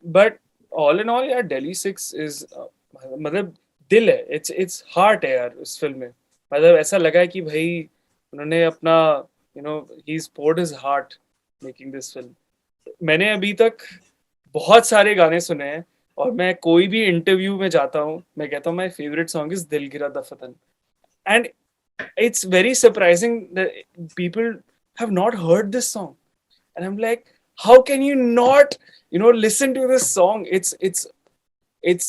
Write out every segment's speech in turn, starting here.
But all in all यार Delhi 6 is मतलब दिल है, इट्स हार्ट है यार उस फिल्म में। मतलब ऐसा लगा है कि भाई उन्होंने अपना ही is poured his heart making this film. मैंने अभी तक बहुत सारे गाने सुने हैं, और मैं कोई भी इंटरव्यू में जाता हूँ मैं कहता हूँ my favourite song is Dil Gira Dafatan. And it's very surprising that people have not heard this song, and I'm like, how can you not listen to this song? It's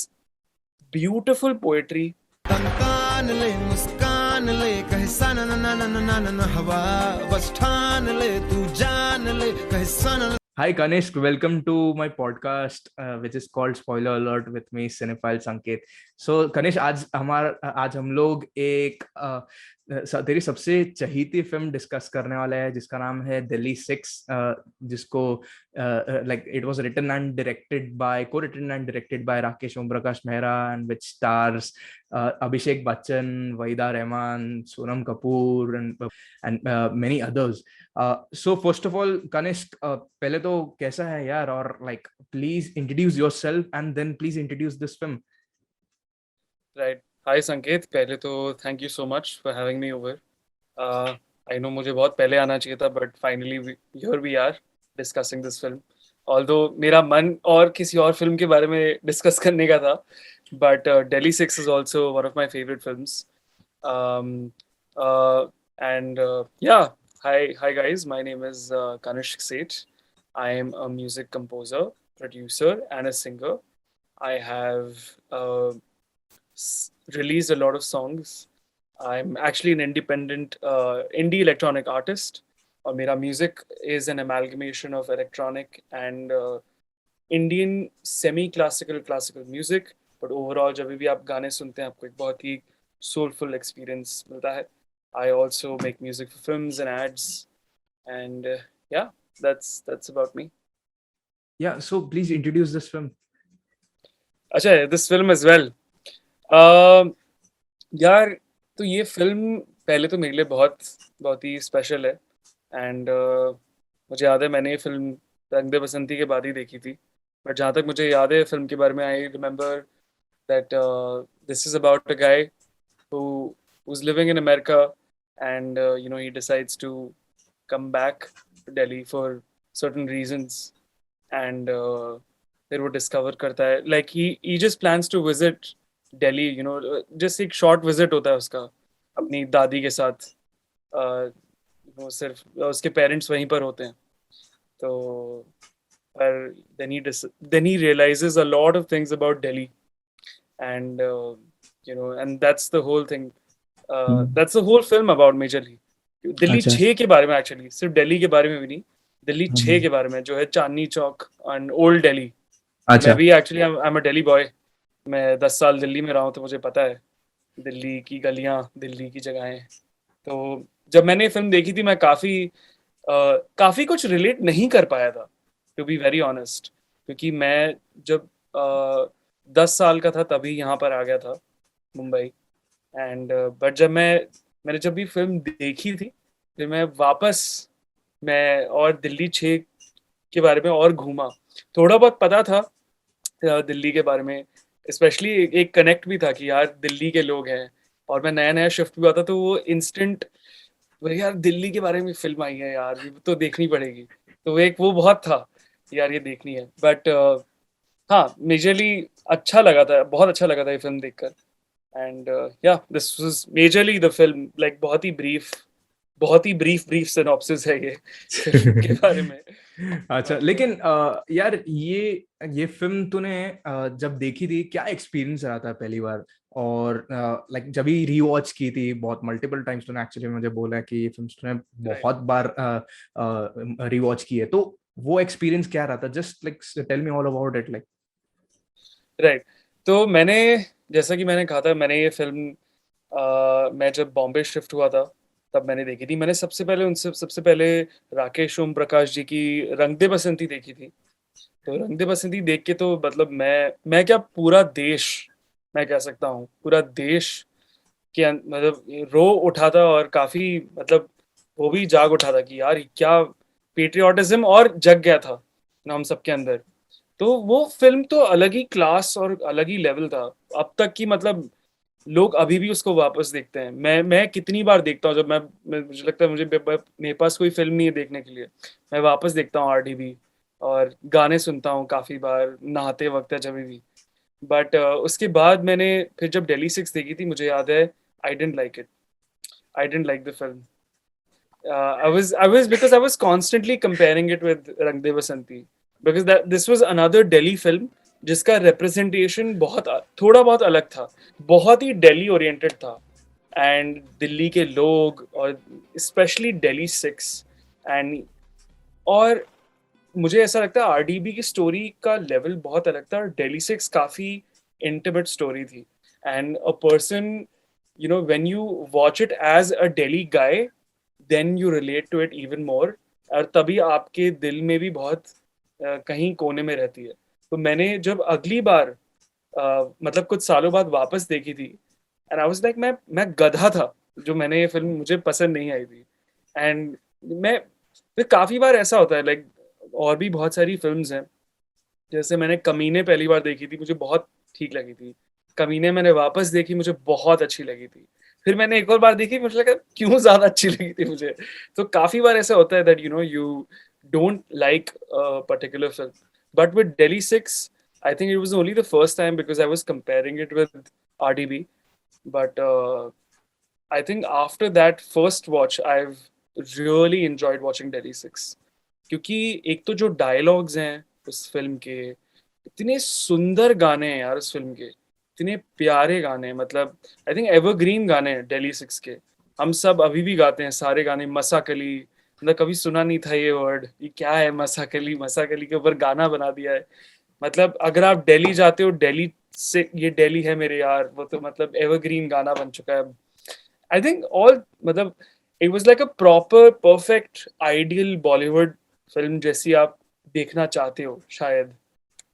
beautiful poetry. कंकान ले मुस्कान ले कहे सन न न न न न न हवा बस ठान ले तू जान ले कहे सन। Hi Kanishk, welcome to my podcast, which is called Spoiler Alert with me, Cinephile Sanket. So Kanish, आज हम लोग एक तेरी सबसे चहीती फिल्म डिस्कस करने वाले हैं, जिसका नाम है दिल्ली 6, जिसको like it was written and co-written and directed by Rakesh Omprakash Mehra, and which stars Abhishek Bachchan, Waida Rehman, Sonam Kapoor, and many others. So first of all, Kanishk, पहले तो कैसा है यार, और like please introduce yourself and then please introduce this film. Right. Hi Sanket, पहले तो thank you so much for having me over. I know मुझे बहुत पहले आना चाहिए था, but finally here we are discussing this film. Although मेरा मन और किसी और फिल्म के बारे में डिस्कस करने का था, but Delhi 6 is also one of my favorite films. Um, and yeah, hi guys. My name is Kanishk Seth. I am a music composer, producer, and a singer. I have released a lot of songs. I'm actually an independent indie electronic artist. और मेरा music is an amalgamation of electronic and Indian classical music. But overall जब भी आप गाने सुनते हैं आपको एक बहुत ही soulful experience मिलता है. I also make music for films and ads, and yeah, that's about me. Yeah, so please introduce this film. अच्छा, this film as well. Uh, यार तो ये फिल्म पहले तो मेरे लिए बहुत बहुत ही स्पेशल है, एंड मुझे याद है मैंने ये फिल्म रंग दे बसंती के बाद ही देखी थी। बट जहाँ तक मुझे याद है फिल्म के बारे में, I remember that this is about a guy who who's living in America, and he decides to come back to Delhi for certain reasons, and फिर वो डिस्कवर करता है like he just plans to visit Delhi, just एक short visit होता है उसका अपनी दादी के साथ। वो सिर्फ उसके पेरेंट्स वहीं पर होते हैं, तो पर then he realizes a lot of things about Delhi, and and that's the whole thing. That's the whole film about majorly Delhi अच्छा 6 के बारे में, एक्चुअली सिर्फ दिल्ली के बारे में भी नहीं, दिल्ली 6 के बारे में जो है Chandni chalk and old Delhi. मैं अच्छा भी actually I am a Delhi boy. मैं 10 साल दिल्ली में रहा हूँ, तो मुझे पता है दिल्ली की गलियाँ, दिल्ली की जगहें। तो जब मैंने फिल्म देखी थी मैं काफ़ी कुछ रिलेट नहीं कर पाया था, टू बी वेरी ऑनेस्ट, क्योंकि मैं जब 10 साल का था तभी यहाँ पर आ गया था मुंबई। एंड बट मैंने जब भी फिल्म देखी थी, फिर मैं और दिल्ली 6 के बारे में और घूमा। थोड़ा बहुत पता था दिल्ली के बारे में, स्पेशली एक कनेक्ट भी था कि यार दिल्ली के लोग हैं, और मैं नया नया शिफ्ट हुआ था, तो वो इंस्टेंट यार दिल्ली के बारे में फिल्म आई है यार, ये तो देखनी पड़ेगी। तो वो बहुत था यार, ये देखनी है। बट हाँ, मेजरली अच्छा लगा था, बहुत अच्छा लगा था ये फिल्म देखकर। एंड या this was majorly the film, like बहुत ही ब्रीफ सिनॉप्सिस है ये फिल्म के बारे में। अच्छा, लेकिन यार ये फिल्म तूने जब देखी थी, क्या एक्सपीरियंस रहा था पहली बार? और लाइक जब ही रीवॉच की थी, बहुत मल्टीपल टाइम्स तूने एक्चुअली मुझे बोला है कि ये फिल्म तूने बहुत बार रीवॉच की है, तो वो एक्सपीरियंस क्या रहा था? Just like tell me all about it, like. Right. तो जैसा कि मैंने कहा था, मैंने ये फिल्म मैं जब बॉम्बे शिफ्ट हुआ था तब मैंने देखी थी। मैंने सबसे पहले राकेश ओम प्रकाश जी की रंग दे बसंती देखी थी। तो रंग दे बसंती देख के तो मतलब मैं क्या, पूरा देश, मैं कह सकता हूँ पूरा देश मतलब रो उठा था, और काफी मतलब वो भी जाग उठा था कि यार क्या पेट्रियाटिज्म और जग गया था ना हम सबके अंदर। तो वो फिल्म तो अलग ही क्लास और अलग ही लेवल था। अब तक की मतलब लोग अभी भी उसको वापस देखते हैं। मैं कितनी बार देखता हूँ, जब मुझे लगता है मुझे मेरे पास कोई फिल्म नहीं है देखने के लिए, मैं वापस देखता हूँ आरडीबी, और गाने सुनता हूँ काफी बार नहाते वक्त या जब भी। बट उसके बाद मैंने फिर जब दिल्ली 6 देखी थी, मुझे याद है I didn't like it, I didn't like the film. I was because I was constantly comparing it with Rang De Basanti, because that this was another Delhi film जिसका representation बहुत थोड़ा बहुत अलग था, बहुत ही Delhi oriented था, and Delhi के लोग और especially Delhi 6, and और मुझे ऐसा लगता है आरडीबी की स्टोरी का लेवल बहुत अलग था और दिल्ली 6 काफी इंटीमेट स्टोरी थी, and a person, you know, when you watch it as a Delhi guy, then you relate to it even more, और तभी आपके दिल में भी बहुत कहीं कोने में रहती है। तो मैंने जब अगली बार मतलब कुछ सालों बाद वापस देखी थी, एंड आई वाज लाइक, मैं गधा था जो मैंने ये फिल्म, मुझे पसंद नहीं आई थी। एंड मैं फिर काफी बार ऐसा होता है, लाइक और भी बहुत सारी फिल्म्स हैं, जैसे मैंने कमीने पहली बार देखी थी, मुझे बहुत ठीक लगी थी। कमीने मैंने वापस देखी, मुझे बहुत अच्छी लगी थी। फिर मैंने एक और बार देखी, मुझे लगा क्यों ज्यादा अच्छी लगी थी मुझे। तो काफी बार ऐसा होता है that you know you don't like particular film, but with Delhi 6 I think it was only the first time because I was comparing it with RDB, but I think after that first watch, I've really enjoyed watching Delhi 6, क्योंकि एक तो जो dialogues हैं उस film के, इतने सुंदर गाने हैं यार उस फिल्म के, इतने प्यारे गाने, मतलब आई थिंक एवरग्रीन गाने हैं दिल्ली 6 के। हम सब अभी भी गाते हैं सारे गाने। मसाकली, मतलब कभी सुना नहीं था ये वर्ड, ये क्या है मसाकली, मसाकली के ऊपर गाना बना दिया है। मतलब अगर आप दिल्ली जाते हो, दिल्ली से ये दिल्ली है मेरे यार, वो तो मतलब एवरग्रीन गाना बन चुका है। आई थिंक ऑल, मतलब it was like a proper perfect ideal Bollywood film जैसी आप देखना चाहते हो शायद।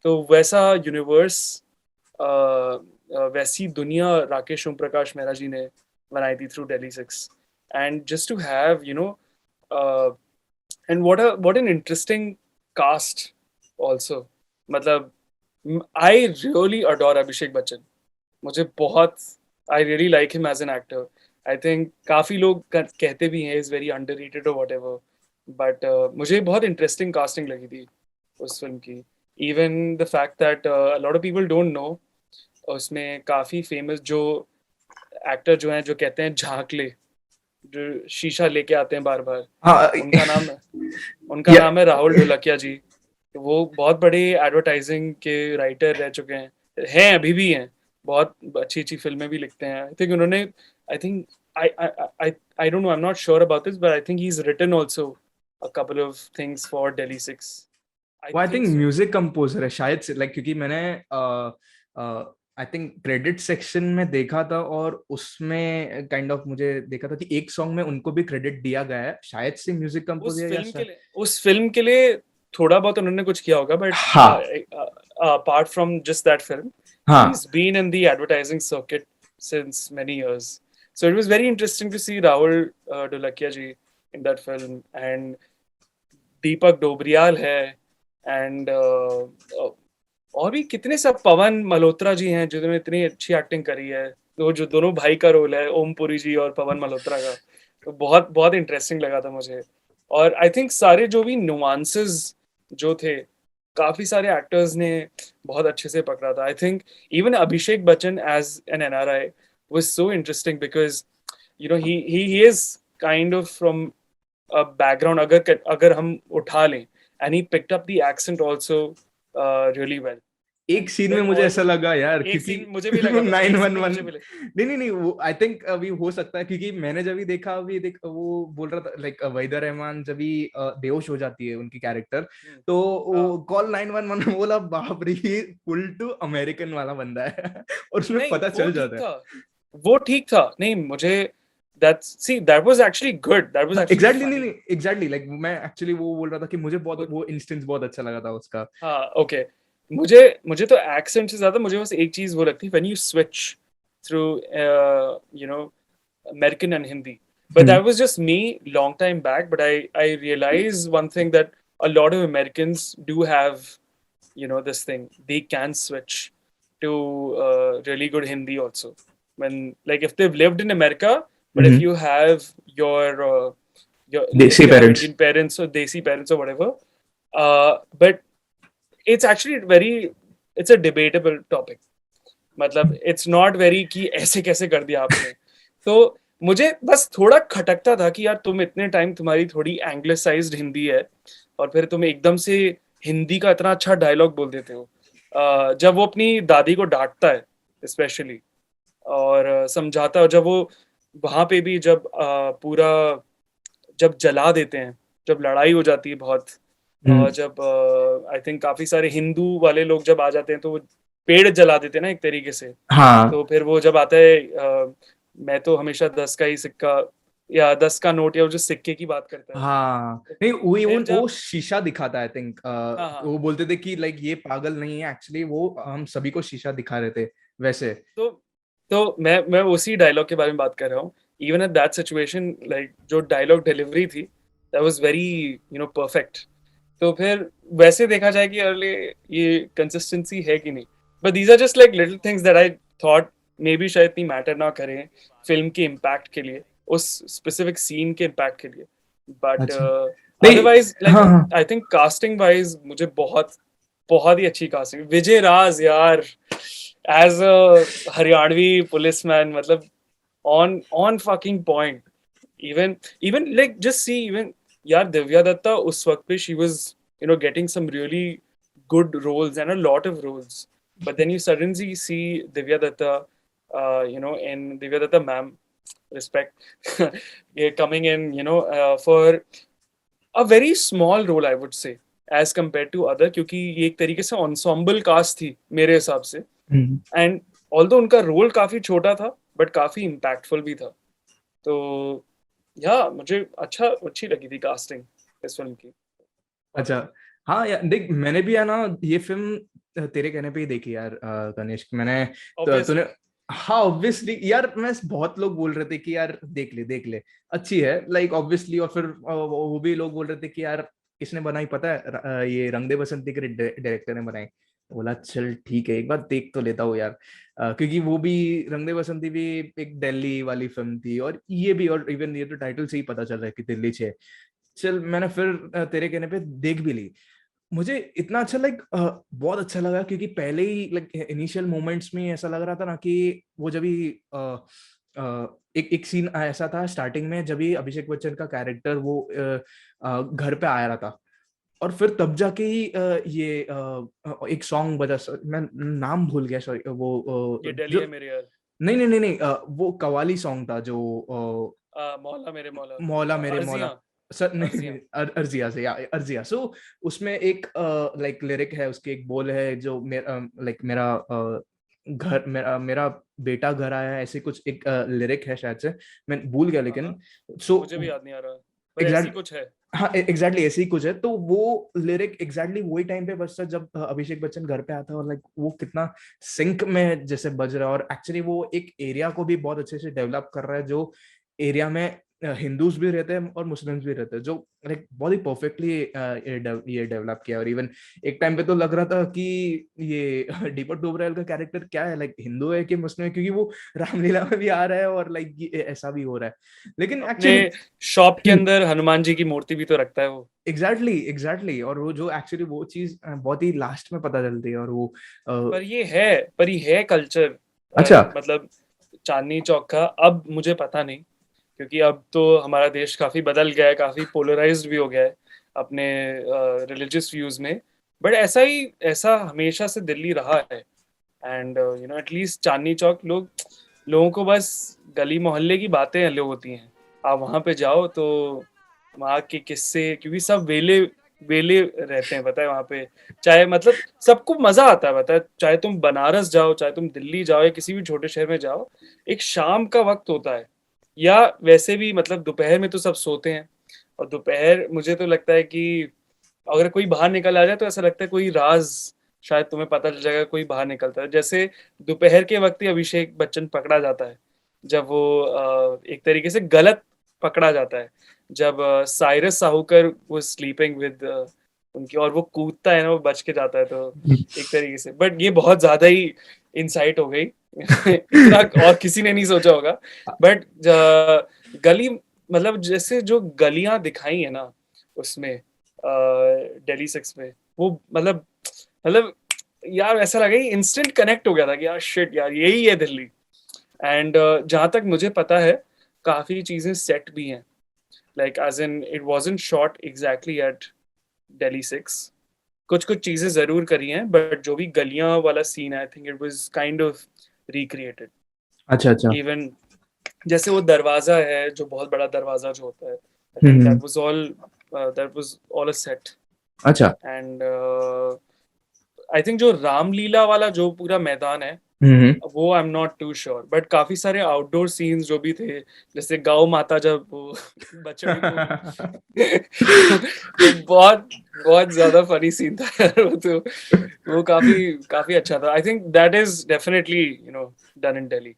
तो वैसा यूनिवर्स, वैसी दुनिया राकेश ओम प्रकाश मेहरा जी ने बनाई थी through Delhi 6, and just to have you know, and what an interesting cast also. मतलब I really adore Abhishek Bachchan, मुझे बहुत, I really like him as an actor. I think काफी लोग कहते भी हैं इज वेरी अंडररेटेड और व्हाटएवर, बट मुझे बहुत इंटरेस्टिंग कास्टिंग लगी थी उस फिल्म की। Even the fact that lot of people don't know, उसमें काफी फेमस जो एक्टर जो हैं, जो कहते हैं झांकले, जो शीशा लेके आते हैं बार बार, हाँ उनका नाम उनका या नाम है राहुल ढोलकिया जी। तो वो बहुत बड़े एडवर्टाइजिंग के राइटर रह चुके हैं अभी भी हैं, बहुत अच्छी अच्छी फिल्में भी लिखते हैं। आई थिंक उन्होंने, I think I I I don't know, I am not sure about this, but I think he is written also a couple of things for Delhi 6, I वो I think think so. Music composer है शायद से, like क्योंकि मैंने I think credit section में देखा था और उसमें काइंड ऑफ मुझे देखा था कि एक सॉन्ग में उनको भी क्रेडिट दिया गया है, शायद से म्यूजिक कंपोजर या शायद। उस फिल्म के लिए थोड़ा बहुत उन्होंने कुछ किया होगा, बट हाँ apart from just that film, हाँ he's been in the advertising circuit since many years. So it was very interesting to see Rahul Dholakia ji in that film, and Deepak Dobriyal है, and और भी कितने सब, पवन मल्होत्रा जी हैं जिन्होंने इतनी अच्छी एक्टिंग करी है। तो जो दोनों भाई का रोल है, ओम पुरी जी और पवन मल्होत्रा का, तो बहुत बहुत इंटरेस्टिंग लगा था मुझे। और आई थिंक सारे जो भी नुआंसेस जो थे, काफी सारे एक्टर्स ने बहुत अच्छे से पकड़ा था। I think even Abhishek Bachchan as an NRI was so interesting, because you know he is kind of from a background, अगर हम उठा लें, and he picked up the accent also really well. एक एंड सीन में देन मुझे all, ऐसा लगा यार, एक क्योंकि सीन मुझे भी लगा था, नाइन एक वन सीन में वन मुझे भी लगा। नहीं वो आई थिंक अभी हो सकता है, क्योंकि मैंने जब भी देखा, अभी देख वो बोल रहा था लाइक वहीदा रहमान जब भी बेहोश हो जाती है उनकी कैरेक्टर, तो हाँ, वो कॉल 911 बोला, बाप रे फुल टू अमेरिकन वाला बंदा है और उसमें नहीं पता वो चल ठीक जाता है। था, वो ठीक था, नहीं मुझे, that was actually good, that was actually exactly नहीं funny। नहीं एग्जैक्टली लाइक मैं एक्चुअली वो बोल रहा था कि मुझे बहुत वो, वो इंस्टेंस बहुत अच्छा लगा था उसका। हाँ ओके, मुझे मुझे तो एक्सेंट से ज्यादा मुझे बस एक चीज वो लगती है, when you switch through you know American and Hindi. But hmm that was just me long time back. But I realized one thing, that a lot of Americans do have this thing, they can switch to really good Hindi also. When, like, if they've lived in America, but if you have your Desi parents. Indian parents or Desi parents or whatever, but it's actually it's a debatable topic. मतलब it's not very कि ऐसे कैसे कर दिया आपने. तो मुझे बस थोड़ा खटकता था कि यार तुम इतने टाइम तुम्हारी थोड़ी एंग्लिसाइज्ड हिंदी है और फिर तुम एकदम से हिंदी का इतना अच्छा डायलॉग बोल देते हो. जब वो अपनी दादी को डांटता है स्पेशली और समझाता है, जब वो वहां पे भी जब पूरा जब जला देते हैं, जब लड़ाई हो जाती है बहुत, जब आई थिंक काफी सारे हिंदू वाले लोग जब आ जाते हैं तो वो पेड़ जला देते हैं ना एक तरीके से. हाँ. तो फिर वो जब आता है मैं तो हमेशा 10 का ही सिक्का या 10 का नोट या जो सिक्के की बात करता है. हाँ, नहीं वो शीशा दिखाता है आई थिंक. वो बोलते थे कि लाइक ये पागल नहीं है, एक्चुअली वो हम सभी को शीशा दिखा रहे थे वैसे. तो मैं उसी डायलॉग के बारे में बात कर रहा हूँ. Even at that situation, like जो डायलॉग डिलीवरी थी, दैट वाज वेरी परफेक्ट. तो फिर वैसे देखा जाए कि अरे ये कंसिस्टेंसी है कि नहीं. But these are just like little things that I thought maybe शायद इतनी मैटर ना करें फिल्म के इम्पैक्ट के लिए, उस स्पेसिफिक सीन के इम्पैक्ट के लिए. But otherwise like I think casting wise मुझे बहुत बहुत ही अच्छी कास्टिंग. विजय राज यार एज अ हरियाणवी पुलिसमैन, मतलब on fucking point. Even like just see, even यार दिव्या दत्ता उस वक्त पे she was getting some really good roles and a lot of roles, but then you suddenly see Divya Datta in Divya Datta ma'am, respect, coming in for a very small role I would say as compared to other, क्योंकि ये एक तरीके से ensemble cast थी मेरे हिसाब से. And although उनका रोल काफी छोटा था बट काफी इम्पैक्टफुल भी था. तो या मुझे अच्छी लगी थी कास्टिंग इस फिल्म की. अच्छा, हाँ यार देख, मैंने भी है ना ये फिल्म तेरे कहने पे ही देखी यार गणेश. मैंने तूने, हाँ ऑब्वियसली यार, मैं बहुत लोग बोल रहे थे कि यार देख ले अच्छी है लाइक ऑब्वियसली. और फिर वो भी लोग बोल रहे थे कि यार किसने बनाई पता है, ये रंग दे बसंती के डायरेक्टर ने बनाई. बोला चल ठीक है, एक बार देख तो लेता हूँ यार, क्योंकि वो भी रंग दे बसंती भी एक दिल्ली वाली फिल्म थी और ये भी, और इवन ये तो टाइटल से ही पता चल रहा है कि दिल्ली से. चल मैंने फिर तेरे कहने पे देख भी ली. मुझे इतना अच्छा लाइक बहुत अच्छा लगा, क्योंकि पहले ही लाइक इनिशियल मोमेंट्स में ऐसा लग रहा था ना कि वो जब ही एक सीन ऐसा था स्टार्टिंग में, जब ही अभिषेक बच्चन का कैरेक्टर वो घर पे आया रहा था, और फिर तब जाके ही ये एक सॉन्ग बजा, मैं नाम भूल गया सॉरी, वो ये दिल्ली है मेरे यार. नहीं, वो कवाली सॉन्ग था जो मौला मेरे मौला, मौला मेरे मौला सर, नहीं अर्जिया से, या अर्जिया. सो उसमें एक लाइक लिरिक है, उसके एक बोल है जो लाइक मेरा घर, मेरा बेटा घर आया है, ऐसे कुछ एक लिरिक है, शायद से मैं भूल गया, लेकिन सो मुझे भी याद नहीं आ रहा, पर ऐसी कुछ है. हाँ एग्जैक्टली ऐसे ही कुछ है. तो वो लिरिक एग्जैक्टली वही टाइम पे बजता जब अभिषेक बच्चन घर पे आता है, और लाइक वो कितना सिंक में जैसे बज रहा है. और एक्चुअली वो एक एरिया को भी बहुत अच्छे से डेवलप कर रहा है, जो एरिया में हिंदूज भी रहते हैं और मुस्लिम्स भी रहते हैं, जो लाइक बहुत ही परफेक्टली ये डेवलप किया. और इवन एक टाइम पे तो लग रहा था कि ये दीपक डोबरायल का कैरेक्टर क्या है, लाइक हिंदू है कि मुस्लिम है, क्योंकि वो रामलीला में भी आ रहा है और लाइक ऐसा भी हो रहा है. लेकिन एक्चुअली शॉप के अंदर हनुमान जी की मूर्ति भी तो रखता है वो. एग्जैक्टली. और वो जो एक्चुअली वो चीज बहुत ही लास्ट में पता चलती है. और वो पर ये है कल्चर. अच्छा, मतलब चांदनी चौक का अब मुझे पता नहीं, क्योंकि अब तो हमारा देश काफी बदल गया है, काफी पोलराइज्ड भी हो गया है अपने रिलीजियस व्यूज में. बट ऐसा हमेशा से दिल्ली रहा है. एंड एटलीस्ट चांदनी चौक लोगों को बस गली मोहल्ले की बातें अलग होती हैं. आप वहां पे जाओ तो वहाँ के किस्से, क्योंकि सब वेले रहते हैं पता है वहाँ पे. चाहे मतलब सबको मजा आता है पता है, चाहे तुम बनारस जाओ, चाहे तुम दिल्ली जाओ या किसी भी छोटे शहर में जाओ, एक शाम का वक्त होता है, या वैसे भी मतलब दोपहर में तो सब सोते हैं. और दोपहर मुझे तो लगता है कि अगर कोई बाहर निकल आ जाए तो ऐसा लगता है कोई राज शायद तुम्हें पता चल जाएगा, कोई बाहर निकलता है. जैसे दोपहर के वक्त ही अभिषेक बच्चन पकड़ा जाता है, जब वो एक तरीके से गलत पकड़ा जाता है, जब साइरस साहूकर was sleeping with उनकी, और वो कूदता है ना, वो बच के जाता है, तो एक तरीके से, बट ये बहुत ज्यादा ही इंसाइट हो गई इतना और किसी ने नहीं सोचा होगा। बट गली, मतलब जैसे जो गलियां दिखाई है ना उसमें, दिल्ली 6 में, वो मतलब यार ऐसा लगा कि इंस्टेंट कनेक्ट हो गया था कि यार शिट यार यही है दिल्ली। एंड जहां तक मुझे पता है काफी चीजें सेट भी हैं, like as in it wasn't shot exactly at Delhi 6, कुछ कुछ चीजें जरूर करी हैं, बट जो भी गलियां वाला सीन है I think it was kind of recreated. अच्छा अच्छा। इवन जैसे वो दरवाजा है, जो बहुत बड़ा दरवाजा जो होता है, I think hmm. That was all a set. अच्छा। एंड आई थिंक जो रामलीला वाला जो पूरा मैदान है, हम्म। वो I am not too sure, but काफी सारे आउटडोर सीन्स जो भी थे, जैसे गौ माता जब वो बछड़े को वो बहुत बहुत ज्यादा फनी सीन था यार, वो तो वो काफी काफी अच्छा था। I think that is definitely done in Delhi,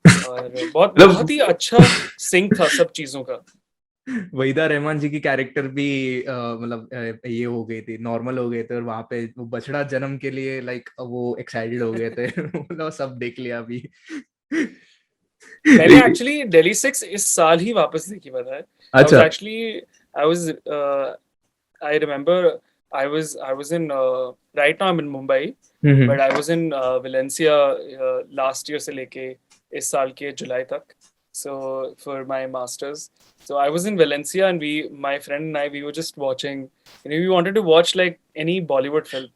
और बहुत बहुत मतलब ही अच्छा सिंक था सब चीजों का। वहीदा रहमान जी की कैरेक्टर भी मतलब ये हो गई थी, नॉर्मल हो गए थे, और वहां पे वो बछड़ा जन्म के लिए लाइक वो एक्साइटेड हो गए थे मतलब सब देख लिया अभी मैंने एक्चुअली दिल्ली 6 इस साल ही वापस देखी, पता है। अच्छा। I was I remember I was in right now I'm in Mumbai, hmm. but I was in Valencia last year से लेके इस साल के जुलाई तक, so for my masters. So I was in Valencia and my friend and I, we were just watching, we wanted to watch like any Bollywood film.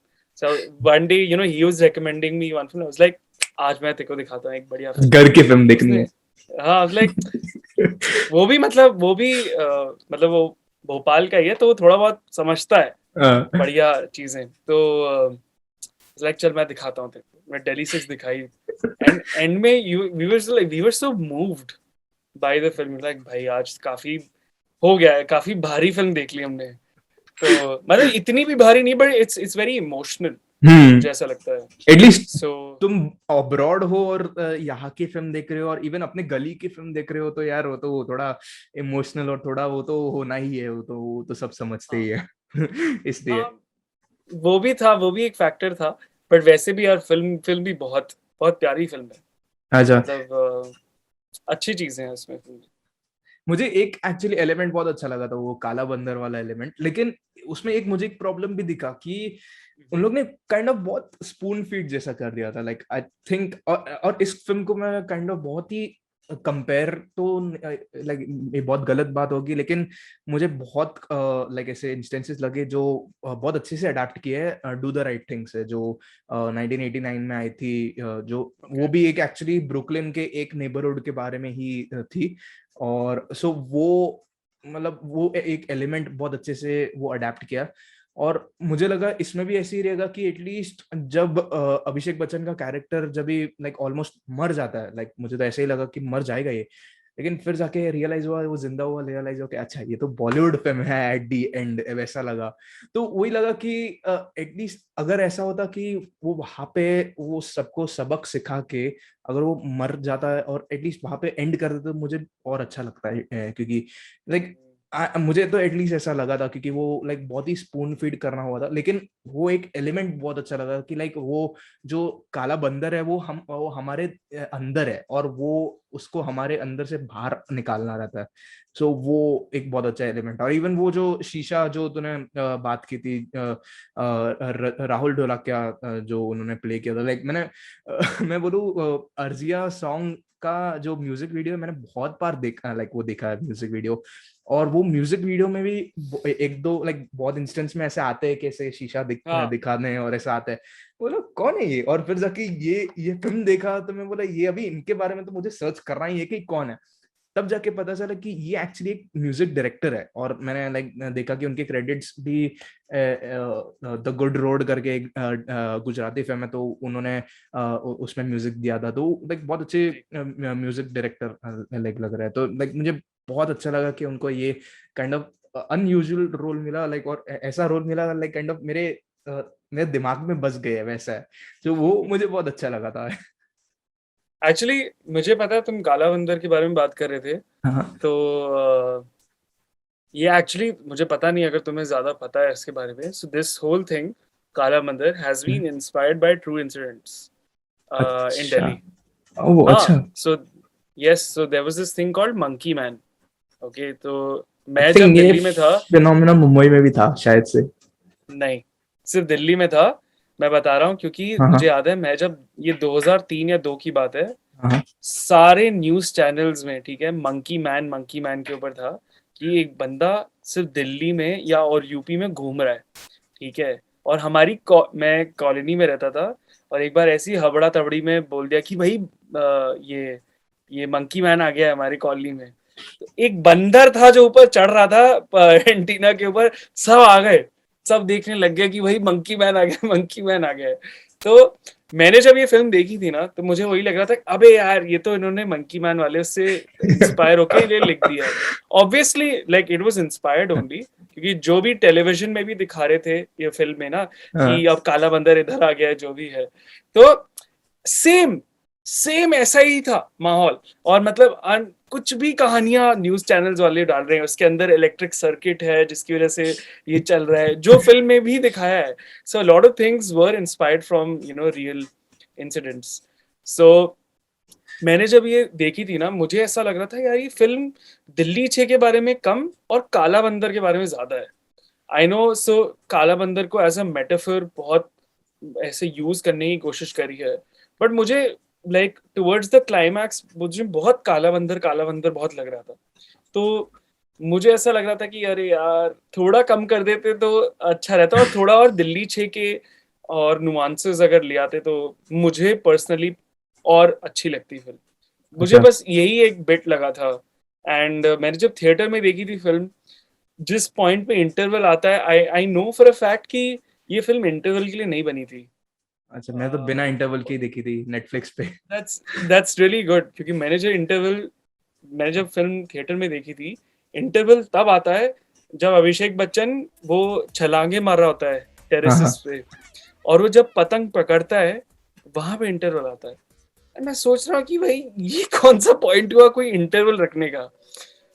So one day, he was recommending me one film. I was like, आज मैं तेरे को दिखाता हूँ एक बढ़िया film. घर की फिल्म तो देखनी उसने, है। हाँ, I was like, वो भी मतलब वो भोपाल का ही है, तो वो थोड़ा बहुत समझता है हाँ। बढ़िया चीजें, तो लाइक चल मैं दिखाता हूँ तेरे को। मैं दिल्ली 6 दिखाई, एंड एंड में we were so moved by the film, like भाई आज काफी हो गया है, काफी भारी फिल्म देख ली हमने। तो मतलब इतनी भी भारी नहीं, बट इट्स वेरी इमोशनल, हम्म। मुझे ऐसा लगता है। एटलीस्ट सो तुम अब्रॉड हो और यहाँ की फिल्म देख रहे हो और इवन अपने गली की फिल्म देख रहे हो, तो यार वो तो थोड़ा इमोशनल और थोड़ा वो तो होना ही है, वो तो सब समझते ही हाँ है इसलिए। हाँ, वो भी था, वो भी एक फैक्टर था, बट वैसे भी यार फिल्म फिल्म भी बहुत बहुत प्यारी फिल्म है, अच्छा। मतलब अच्छी चीजें हैं उसमें फिल्म मुझे एक एक्चुअली एलिमेंट बहुत अच्छा लगा था, वो काला बंदर वाला एलिमेंट, लेकिन उसमें मुझे एक प्रॉब्लम भी दिखा कि उन में। लोग ने काइंड ऑफ बहुत स्पून फीड जैसा कर दिया था, लाइक आई थिंक। और इस फिल्म को मैं काइंड ऑफ बहुत ही कंपेयर तो लाइक ये बहुत गलत बात होगी, लेकिन मुझे बहुत लाइक ऐसे इंस्टेंसेस लगे जो बहुत अच्छे से अडेप्ट किए हैं डू द राइट थिंग से, जो 1989 में आई थी, जो वो ओके, भी एक एक्चुअली ब्रुकलिन के एक नेबरहुड के बारे में ही थी। और सो वो मतलब वो एक एलिमेंट बहुत अच्छे से वो अडेप्ट किया। और मुझे लगा इसमें भी ऐसे ही रहेगा कि एटलीस्ट जब अभिषेक बच्चन का कैरेक्टर जब भी लाइक ऑलमोस्ट मर जाता है, लाइक मुझे तो ऐसे ही लगा कि मर जाएगा ये, लेकिन फिर जाके रियलाइज हुआ वो जिंदा हुआ, रियलाइज हुआ कि अच्छा ये तो बॉलीवुड फिल्म है एट दी एंड, वैसा लगा। तो वही लगा कि एटलीस्ट अगर ऐसा होता कि वो वहां पे वो सबको सबक सिखा के अगर वो मर जाता है और एटलीस्ट वहां पे एंड कर देते, तो मुझे और अच्छा लगता है, क्योंकि लाइक मुझे तो एटलीस्ट ऐसा लगा था, क्योंकि वो लाइक बहुत ही स्पून फीड करना हुआ था, लेकिन वो एक एलिमेंट बहुत अच्छा लगा कि लाइक वो जो काला बंदर है वो हमारे अंदर है और वो उसको हमारे अंदर से बाहर निकालना रहता है। सो वो एक बहुत अच्छा एलिमेंट। और इवन वो जो शीशा जो तूने बात की थी, राहुल ढोलकिया जो उन्होंने प्ले किया था, लाइक मैं बोलूँ अर्जिया सॉन्ग का जो म्यूजिक वीडियो मैंने बहुत बार देखा, लाइक वो देखा है म्यूजिक वीडियो। और वो म्यूजिक वीडियो में भी एक दो लाइक बहुत इंस्टेंस में ऐसे आते हैं कि ऐसे शीशा हाँ दिखाने और ऐसा आता है, बोला कौन है ये, और फिर जाके ये फिल्म देखा तो मैं बोला ये अभी इनके बारे में तो मुझे सर्च करना ही है कि कौन है। तब जाके पता चला कि ये एक्चुअली एक म्यूजिक डायरेक्टर है। और मैंने लाइक देखा कि उनके क्रेडिट्स भी द गुड रोड करके एक गुजराती फिल्म है, तो उन्होंने उसमें म्यूजिक दिया था, तो लाइक बहुत अच्छे जी। म्यूजिक डायरेक्टर लाइक लग रहा है। तो लाइक मुझे बहुत अच्छा लगा कि उनको ये काइंड ऑफ अनयूजुअल रोल मिला, लाइक और ऐसा रोल मिला लाइक काइंड ऑफ मेरे दिमाग में बस गए वैसा है, तो वो मुझे बहुत अच्छा लगा था। एक्चुअली मुझे पता है तुम काला बंदर के बारे में बात कर रहे थे, हाँ। तो ये एक्चुअली मुझे पता नहीं, अगर तुम्हें ज्यादा पता है इसके बारे में. सो दिस होल थिंग, काला मंदिर, has been inspired by true incidents in अच्छा. दिल्ली. ओह, हाँ. अच्छा. So yes, so there was this thing called monkey man. Okay, तो आई मैं जब थिंक ये दिल्ली में था. फिनोमेना मुंबई में भी था शायद से. नहीं, सिर्फ दिल्ली में था. मैं बता रहा हूँ क्योंकि हाँ मुझे हाँ याद है, मैं जब, ये 2003 या 2 की बात है, हाँ. सारे न्यूज चैनल्स में, ठीक है, मंकी मैन के ऊपर था कि एक बंदा सिर्फ दिल्ली में या और यूपी में घूम रहा है, ठीक है. और मैं कॉलोनी में रहता था, और एक बार ऐसी हबड़ा तबड़ी में बोल दिया कि भाई ये मंकी मैन आ गया है हमारी कॉलोनी में. तो एक बंदर था जो ऊपर चढ़ रहा था एंटीना के ऊपर, सब आ गए, सब देखने लग गए कि भाई मंकी मैन आ गया, मंकी मैन आ गया है. तो मैंने जब ये फिल्म देखी थी ना, तो मुझे वही लग रहा था, अबे यार ये तो इन्होंने मंकी मैन वाले उससे इंस्पायर होके ये लिख दिया है. Obviously like it was inspired only, क्योंकि जो भी टेलीविजन में भी दिखा रहे थे ये फिल्म में ना, हाँ. कि अब काला बंदर इधर आ गया है, जो भी है, तो सेम सेम ऐसा ही था माहौल. और मतलब कुछ भी कहानियां न्यूज चैनल्स वाले डाल रहे हैं, उसके अंदर इलेक्ट्रिक सर्किट है जिसकी वजह से ये चल रहा है, जो फिल्म में भी दिखाया है. So lot of things were inspired from real incidents. सो मैंने जब ये देखी थी ना, मुझे ऐसा लग रहा था यार ये फिल्म दिल्ली 6 के बारे में कम और काला बंदर के बारे में ज्यादा है. I know. सो काला बंदर को एज अ मेटाफर बहुत ऐसे यूज करने की कोशिश करी है, बट मुझे लाइक टुवर्ड्स द क्लाइमैक्स मुझे बहुत काला बंदर बहुत लग रहा था. तो मुझे ऐसा लग रहा था कि अरे यार थोड़ा कम कर देते तो अच्छा रहता, और थोड़ा और दिल्ली 6 के और नुआंसेस अगर ले आते तो मुझे पर्सनली और अच्छी लगती फिल्म. मुझे अच्छा. बस यही एक बिट लगा था. एंड मैंने जब थिएटर में देखी थी फिल्म, जिस पॉइंट पे इंटरवल आता है, I I know for a fact कि ये फिल्म इंटरवल के लिए नहीं बनी थी. अच्छा, मैं तो बिना इंटरवल के ही देखी थी नेटफ्लिक्स पे. दैट्स रियली गुड, क्योंकि मैंने जब फिल्म थिएटर में देखी थी, इंटरवल तब आता है जब अभिषेक बच्चन वो छलांगे मार रहा होता है हाँ टेरेसेस हाँ. पे, और वो जब पतंग पकड़ता है, वहां पे इंटरवल आता है. And मैं सोच रहा हूँ कि भाई ये कौन सा पॉइंट हुआ कोई इंटरवल रखने का.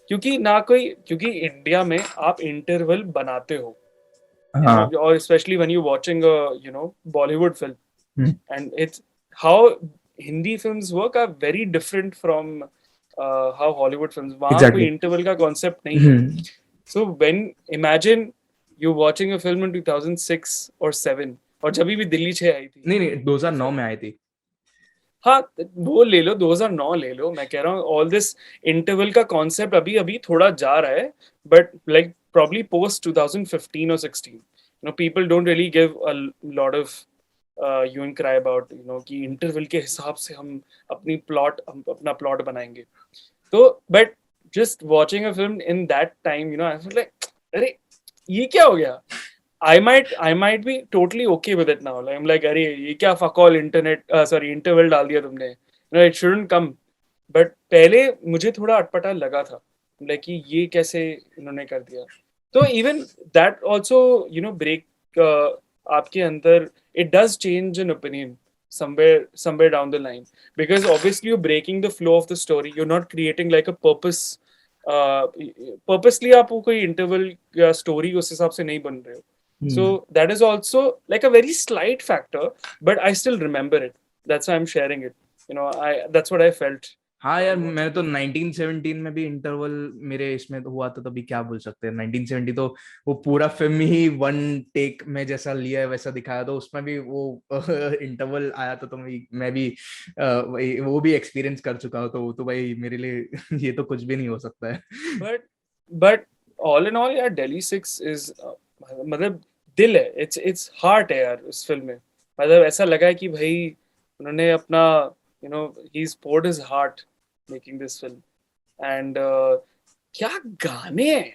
क्योंकि इंडिया में आप इंटरवल बनाते हो, हाँ. और specially when you watching Bollywood film, hmm. and it's how Hindi films work are very different from how Hollywood films. वहाँ कोई एग्जैक्टली. इंटरवल का कॉन्सेप्ट नहीं है. So when imagine you watching a film in 2006 or 7, और जब भी दिल्ली 6 आई थी. नहीं नहीं, 2009 में आई थी. हाँ, वो ले लो, 2009 ले लो. मैं कह रहा हूँ ऑल दिस इंटरवल का कॉन्सेप्ट अभी अभी थोड़ा जा रहा है, but like probably post 2015 or 16, people don't really give a lot of you and cry about कि इंटरवल के हिसाब से हम अपना प्लॉट बनाएंगे. तो but just watching a film in that time, I feel like अरे ये क्या हो गया. I might be totally okay with it now. Like, I'm like, अरे ये क्या fuck all इंटरवल डाल दिया तुमने. It shouldn't come. But पहले मुझे थोड़ा अटपटा लगा था, like कि ये कैसे इन्होंने कर दिया. तो even that also break आपके अंदर, it does change an opinion somewhere down the line, because obviously you're breaking the flow of the story. You're not creating like a purposely आप वो कोई इंटरवल या स्टोरी उस हिसाब से नहीं बन रहे हो. So that is also like a very slight factor, but I still remember it. That's why I'm sharing it. That's what I felt. हाँ यार, मैं तो 1917 में भी इंटरवल मेरे इसमें तो हुआ था, तभी क्या बोल सकते हैं. 1970 तो वो पूरा फिल्म ही वन टेक में जैसा लिया है वैसा दिखाया, तो उसमें भी वो इंटरवल आया था, तो मैं भी वो भी एक्सपीरियंस कर चुका हूँ, तो भाई मेरे लिए ये तो कुछ भी नहीं हो सकता है. But all in all यार, Delhi 6 is मतलब दिल है, it's heart है यार उस फिल्म में. मतलब ऐसा लगा है कि भाई उन्होंने अपना he's poured his heart making this film. And क्या गाने हैं,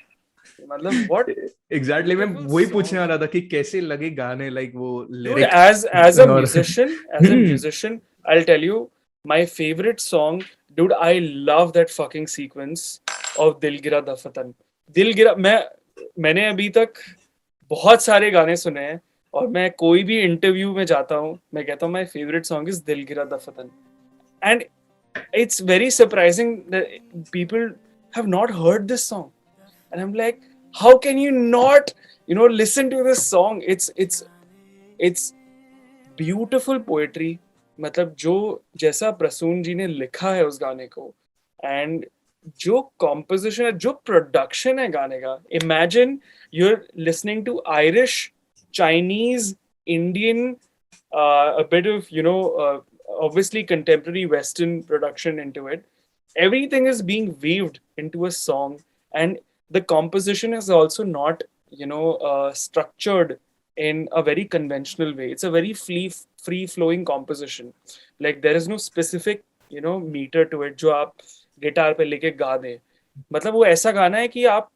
मतलब what एग्जैक्टली मैं वही पूछने वाला था कि कैसे लगे गाने, लाइक वो lyrics. as a musician, I'll tell you my favorite song, dude. I love that fucking sequence of दिल गिरा दफतन. दिल गिरा, मैंने अभी तक बहुत सारे गाने सुने हैं, और मैं कोई भी इंटरव्यू में जाता हूँ, मैं कहता हूँ my favourite song is Dil Gira दफतन. And it's very surprising that people have not heard this song. and I'm like, how can you not, listen to this song? It's beautiful poetry. मतलब जो जैसा प्रसून जी ने लिखा है उस गाने को, एंड जो कॉम्पोजिशन है, जो प्रोडक्शन है गाने का. Imagine you are listening to Irish, Chinese, Indian, a bit of obviously contemporary Western production into it. Everything is being weaved into a song, and the composition is also not structured in a very conventional way. It's a very free flowing composition. Like there is no specific meter to it जो आप guitar पे लेके गा दें. मतलब वो ऐसा गाना है कि आप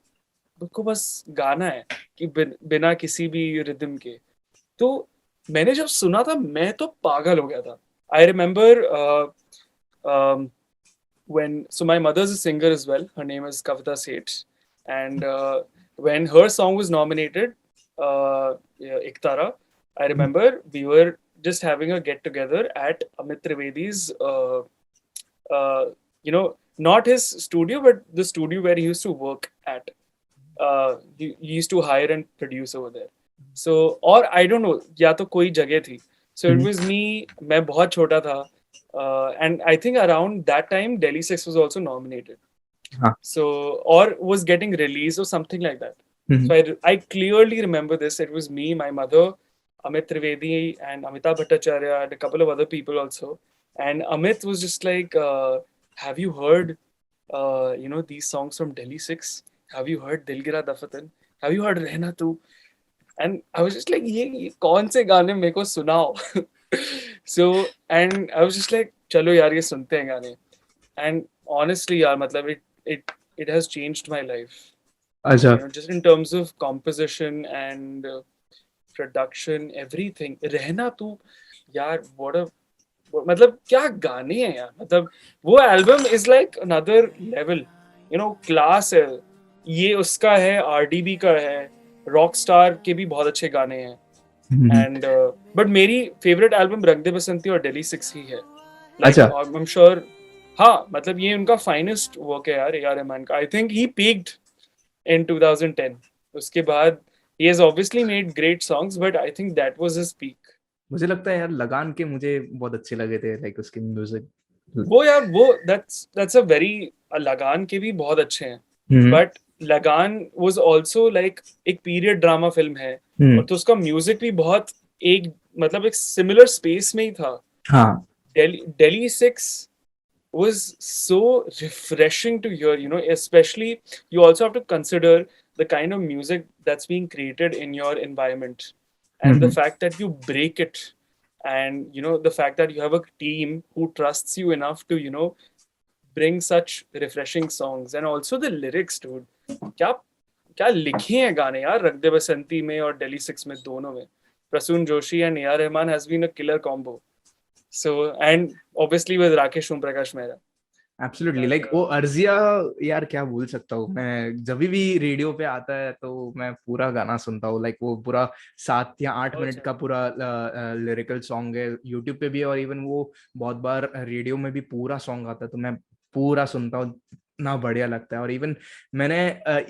को बस गाना है कि बिना किसी भी रिदम के. तो मैंने जब सुना था मैं तो पागल हो गया था. I remember when, so my mother's a singer as well. Her name is Kavita Seth, and when her song was nominated, Iktara, I remember we were just having a get together at Amit Trivedi's, not his studio, but the studio where he used to work at. He used to hire and produce over there. So, or I don't know, या तो कोई जगह थी. So it was me. मैं बहुत छोटा था. And I think around that time, Delhi 6 was also nominated. So, or was getting released or something like that. So I clearly remember this. It was me, my mother, Amit Trivedi, and Amitabh Bhattacharya, and a couple of other people also. And Amit was just like, have you heard, these songs from Delhi 6? Have you heard Dilgira Dafatan? Have you heard Rehna Tu? And I was just like, ये कौन से गाने मेरे को सुनाओ. So, and I was just like, चलो यार ये सुनते हैं गाने. And honestly यार, मतलब it has changed my life. अच्छा. Just in terms of composition and production, everything. रहना तू यार, मतलब क्या गाने हैं यार. मतलब वो album is like another level. Class है. ये उसका है, RDB का है, Rockstar के भी बहुत अच्छे गाने हैं. And but मेरी favorite album रंग दे बसंती और Delhi 6 ही है. Like, I'm sure. हाँ, मतलब ये उनका finest work है यार, A.R. रहमान का. I think he peaked in 2010. उसके बाद he has obviously made great songs, but I think that was his peak. मुझे लगता है यार लगान के मुझे बहुत अच्छे लगे थे, like उसके म्यूजिक. वो that's a very, लगान के भी बहुत अच्छे हैं. But लगान was also like एक पीरियड ड्रामा फिल्म है. और तो उसका म्यूजिक भी बहुत एक सिमिलर स्पेस में ही था. हाँ. Delhi 6 was so refreshing to hear, especially you also have to consider the kind of music that's being created in your environment, and the fact that you break it, and the fact that you have a team who trusts you enough to bring such refreshing songs. And also the lyrics, dude. क्या लिखे हैं गाने यार रंग दे बसंती में और Delhi 6 में, दोनों में. Prasoon Joshi and A.R. Rahman has been a killer combo. So, and obviously with Rakesh Om Prakash Mehra. Absolutely. Like वो अर्जिया यार क्या बोल सकता हूँ मैं. जब भी रेडियो पे आता है तो मैं पूरा गाना सुनता हूँ. Like वो पूरा 7 या 8 मिनट का पूरा लिरिकल सॉन्ग है. YouTube पे भी, और इवन वो बहुत बार रेडियो में भी पूरा सॉन्ग आता है तो मैं पूरा सुनता हूँ. ना बढ़िया लगता है. और इवन मैंने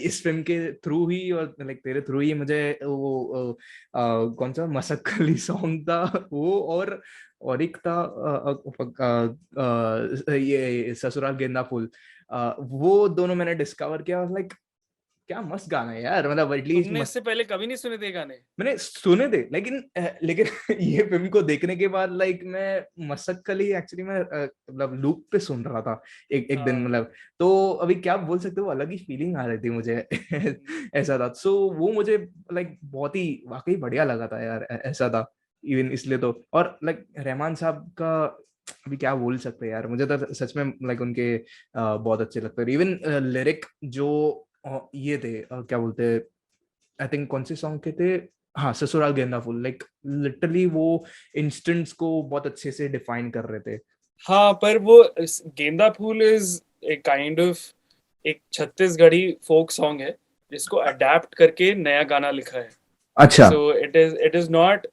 इस फिल्म के थ्रू ही, और लाइक तेरे थ्रू ही मुझे वो कौन सा मसक्कली सॉन्ग था वो, और एक था ये ससुराल गेंदा फूल, वो दोनों मैंने डिस्कवर किया. लाइक क्या मस्त गाना है यार. मतलब एटलीस्ट तुमने इससे पहले कभी नहीं सुने थे गाने? मैंने सुने थे, लेकिन ये फिल्म को देखने के बाद लाइक मैं मसक्कली एक्चुअली मैं मतलब लूप पे सुन रहा था एक दिन. मतलब तो अभी क्या बोल सकते हो, अलग ही फीलिंग आ रही थी मुझे. ऐसा था. सो वो मुझे लाइक बहुत ही वाकई बढ़िया लगा था यार. ऐसा था इवन इसलिए तो. और लाइक रहमान साहब का अभी क्या बोल सकते हैं यार. मुझे तो सच में लाइक उनके बहुत अच्छे लगते हैं. इवन लिरिक जो ये थे क्या बोलते, आई थिंक कौन से सॉन्ग के थे, हाँ ससुराल गेंदा फूल. लाइक लिटरली वो इंस्टेंट्स को बहुत अच्छे से डिफाइन कर रहे थे. हाँ, पर वो गेंदा फूल इज ए काइंड ऑफ एक छत्तीसगढ़ी फोक सॉन्ग है जिसको अडेप्ट करके नया गाना लिखा है. अच्छा. So it is not,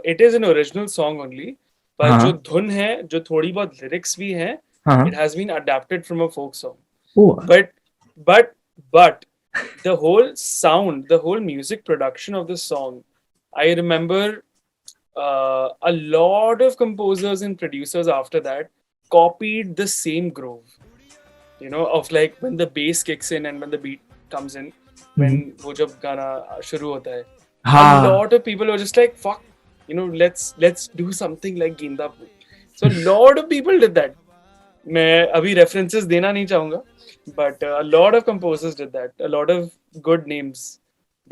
it is an original song only, पर जो धुन है, जो थोड़ी बहुत लिरिक्स भी हैं, it has been adapted from a folk song. But the whole sound, the whole music production of the song, I remember a lot of composers and producers after that copied the same groove, you know, of like when the bass kicks in and when the beat comes in, when वो जब गाना शुरू होता है, a हाँ lot of people were just like, fuck, you know, let's do something like Ginda Pur. So a lot of people did that. मैं अभी references देना नहीं चाहूँगा, but a lot of composers did that. A lot of good names,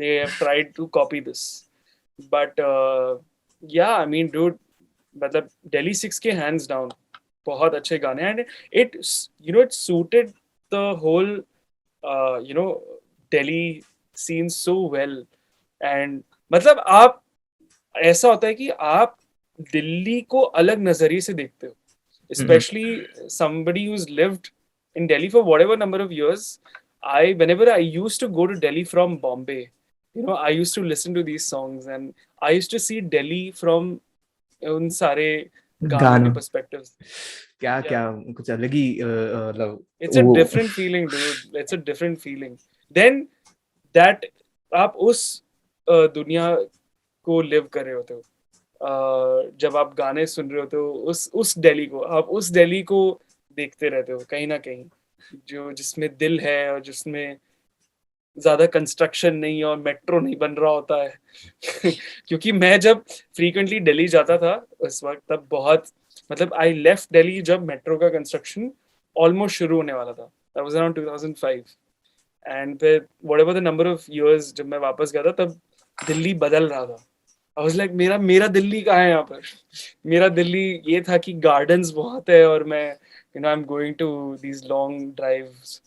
they have tried to copy this. But yeah, I mean, dude, मतलब Delhi 6 के hands down बहुत अच्छे गाने हैं, and it, you know, it suited the whole you know, Delhi scene so well. And मतलब आप, ऐसा होता है कि आप दिल्ली को अलग नजरिए से देखते हो, especially somebody who's lived in Delhi for whatever number of years. Whenever I used to go to Delhi from Bombay, you know, I used to listen to these songs and I used to see Delhi from उन सारे गानों के गानों perspectives. क्या Yeah. क्या कुछ अलग ही मतलब It's a वो different feeling, dude. It's a different feeling. Then that आप उस दुनिया को लिव कर रहे होते हो, जब आप गाने सुन रहे होते हो, उस दिल्ली को, आप उस दिल्ली को देखते रहते हो कहीं ना कहीं, जो जिसमें दिल है और जिसमें ज्यादा कंस्ट्रक्शन नहीं और मेट्रो नहीं बन रहा होता है क्योंकि मैं जब फ्रीक्वेंटली दिल्ली जाता था उस वक्त, तब बहुत, मतलब आई लेफ्ट दिल्ली जब मेट्रो का कंस्ट्रक्शन ऑलमोस्ट शुरू होने वाला था. That was around 2005. एंड फिर whatever the number of years जब मैं वापस गया था, तब दिल्ली बदल रहा था. आई वाज लाइक, मेरा मेरा दिल्ली कहाँ है यहाँ पर? मेरा दिल्ली ये था कि गार्डन्स बहुत है और मैं, you know, I am going to these long drives.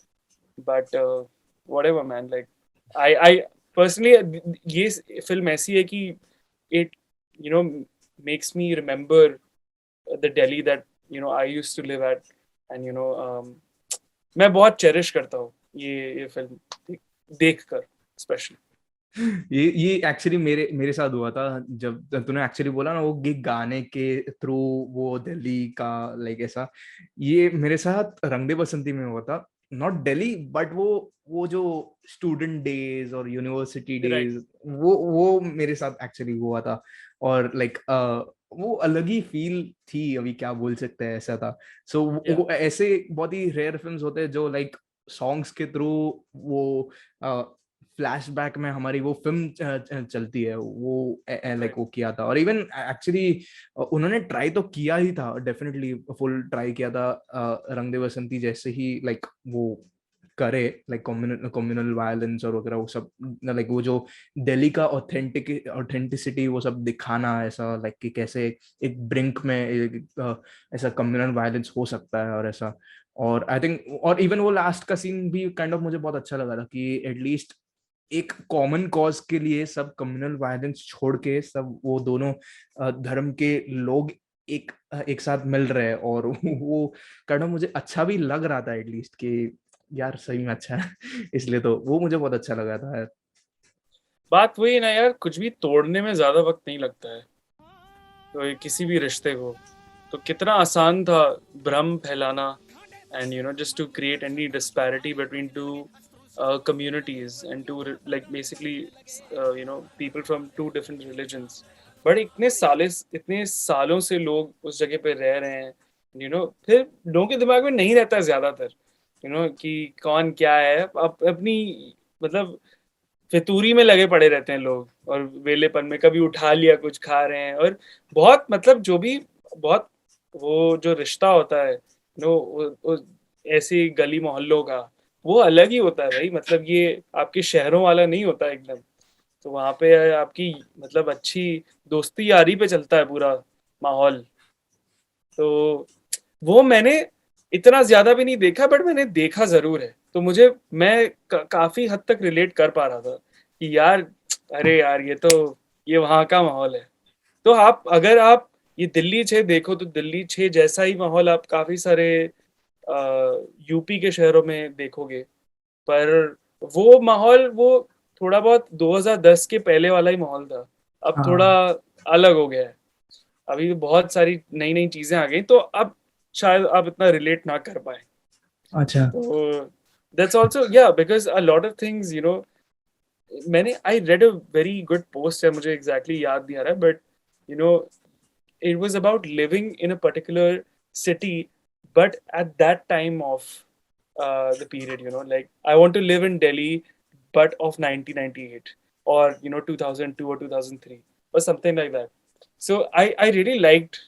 But whatever, man, like I personally, ये फिल्म ऐसी है कि it, you know, makes me remember the Delhi that, you know, I used to live at. And you know, मैं बहुत cherish करता हूँ ये film देखकर स्पेशली. ये एक्चुअली मेरे मेरे साथ हुआ था जब तूने एक्चुअली बोला ना वो गाने के थ्रू वो दिल्ली का लाइक ऐसा, ये मेरे साथ रंग दे बसंती में हुआ था. नॉट दिल्ली बट वो जो स्टूडेंट डेज और यूनिवर्सिटी डेज, वो मेरे साथ एक्चुअली हुआ था. और लाइक वो अलग ही फील थी, अभी क्या बोल सकते हैं, ऐसा था. सो वो ऐसे बहुत ही रेयर फिल्म्स होते हैं जो लाइक सॉन्ग्स के थ्रू वो फ्लैशबैक में हमारी वो फिल्म चलती है, वो लाइक वो किया था. और इवन एक्चुअली उन्होंने ट्राई तो किया ही था, डेफिनेटली फुल ट्राई किया था रंग दे बसंती जैसे ही लाइक वो करे, लाइक कम्युनल वायलेंस और वगैरह वो सब, लाइक वो जो दिल्ली का ऑथेंटिसिटी वो सब दिखाना, ऐसा लाइक कि कैसे एक ब्रिंक में ऐसा कम्युनल वायलेंस हो सकता है और ऐसा. और आई थिंक और इवन वो लास्ट का सीन भी काइंड ऑफ मुझे बहुत अच्छा लगा था कि एटलीस्ट एक कॉमन कॉज के लिए सब कम्युनल वायलेंस छोड़ के सब वो दोनों धर्म के लोग एक साथ मिल रहे हैं. और वो काइंड मुझे अच्छा भी लग रहा था एटलीस्ट कि यार सही में अच्छा है. इसलिए तो वो मुझे बहुत अच्छा लगा था. बात वही ना यार, कुछ भी तोड़ने में ज्यादा वक्त नहीं लगता है. तो किसी भी रिश्ते को, तो कितना आसान था भ्रम फैलाना, and you know, just to create any disparity between two communities and two, like basically you know, people from two different religions. But इतने सालों से लोग उस जगह पे रह रहे हैं, you know, फिर लोगों के दिमाग में नहीं रहता ज्यादातर, you know, कि कौन क्या है. अपनी मतलब फितूरी में लगे पड़े रहते हैं लोग, और वेलेपन में कभी उठा लिया कुछ खा रहे हैं. और बहुत, मतलब जो भी, बहुत वो जो रिश्ता होता है, नो, ऐसी गली मोहल्लों का, वो अलग ही होता है भाई. मतलब ये आपके शहरों वाला नहीं होता एकदम. तो वहाँ पे आपकी, मतलब अच्छी दोस्ती यारी पे चलता है पूरा माहौल. तो वो मैंने इतना ज्यादा भी नहीं देखा, बट मैंने देखा जरूर है. तो मुझे, मैं काफी हद तक रिलेट कर पा रहा था कि यार, अरे यार, ये वहाँ का माहौल है. तो अगर आप ये दिल्ली 6 देखो, तो दिल्ली 6 जैसा ही माहौल आप काफी सारे यूपी के शहरों में देखोगे. पर वो माहौल, वो थोड़ा बहुत 2010 के पहले वाला ही माहौल था. अब थोड़ा अलग हो गया है. अभी बहुत सारी नई नई चीजें आ गई, तो अब शायद आप इतना रिलेट ना कर पाए. अच्छा. तो that's also, yeah, because a lot of things, you know, I read a very good post है, मुझे exactly याद नहीं आ रहा, but you know, it was about living in a particular city, but at that time of the period, you know, like I want to live in Delhi, but of 1998, or you know 2002 or 2003 or something like that. So I really liked,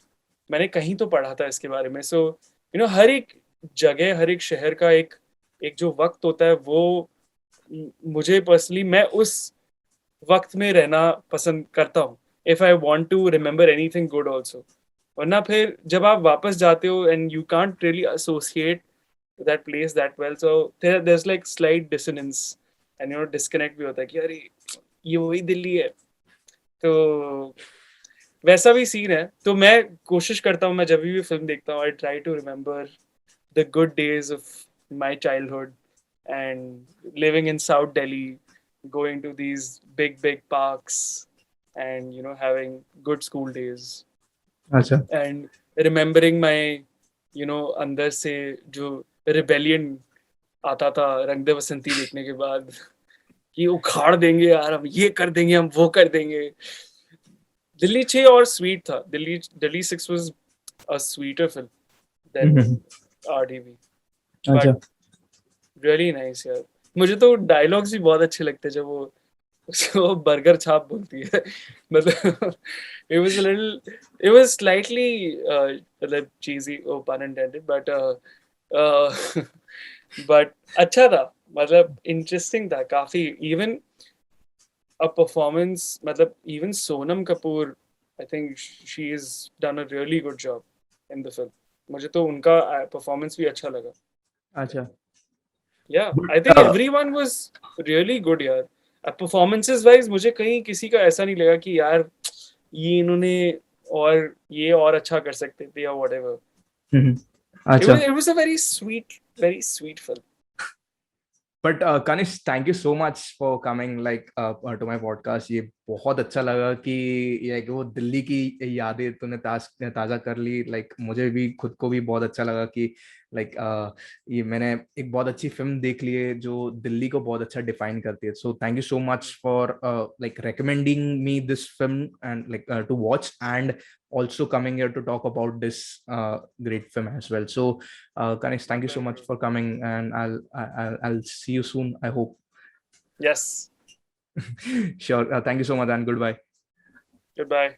मैंने कहीं तो पढ़ा था इसके बारे में. So you know, हर एक जगह, हर एक शहर का एक एक जो वक्त होता है, वो मुझे पर्सनली, मैं उस वक्त में रहना पसंद करता हूँ, if I want to remember anything good also. वरना फिर जब आप वापस जाते हो and you can't really associate that place that well, so there is like slight dissonance and you know disconnect भी होता है कि अरे ये वही दिल्ली है. तो वैसा भी सीन है. तो मैं कोशिश करता हूँ, मैं जब भी फिल्म देखता हूँ, I try to remember the good days of my childhood and living in South Delhi, going to these big parks, and you know, having good school days, अच्छा. and remembering my, you know, अंदर से जो rebellion आता था रंग दे बसंती देखने के बाद, कि उखाड़ देंगे यार, हम ये कर देंगे, हम वो कर देंगे. दिल्ली 6 और स्वीट था. Delhi 6 was a sweeter film than RDV. अच्छा. But really nice यार. मुझे तो डायलॉग्स भी बहुत अच्छे लगते हैं जब वो उसको बर्गर छाप बोलती है. मतलब it was slightly मतलब cheesy, oh pun intended, but अच्छा था, मतलब interesting था काफी. Even a performance, मतलब even Sonam Kapoor, I think she's done a really good job in the film. मुझे तो उनका performance भी अच्छा लगा. अच्छा. Yeah, But, I think everyone was really good यार. Performances wise मुझे कहीं किसी का ऐसा नहीं लगा कि यार ये इन्होंने और ये और अच्छा कर सकते थे या whatever. अच्छा. It was a very sweet film. But Kanish, thank you so much for coming like to my podcast. ये बहुत अच्छा लगा कि ये वो दिल्ली की यादें तूने ताज़ा कर ली. Like मुझे भी खुद को भी बहुत अच्छा लगा कि like ये मैंने एक बहुत अच्छी फिल्म देख ली है जो दिल्ली को बहुत अच्छा डिफाइन करती है. So thank you so much for like recommending me this film and like to watch, and also coming here to talk about this great film as well. So Kanish, thank you so much for coming, and I'll see you soon, I hope. Yes. Sure. Thank you so much, and goodbye. Goodbye.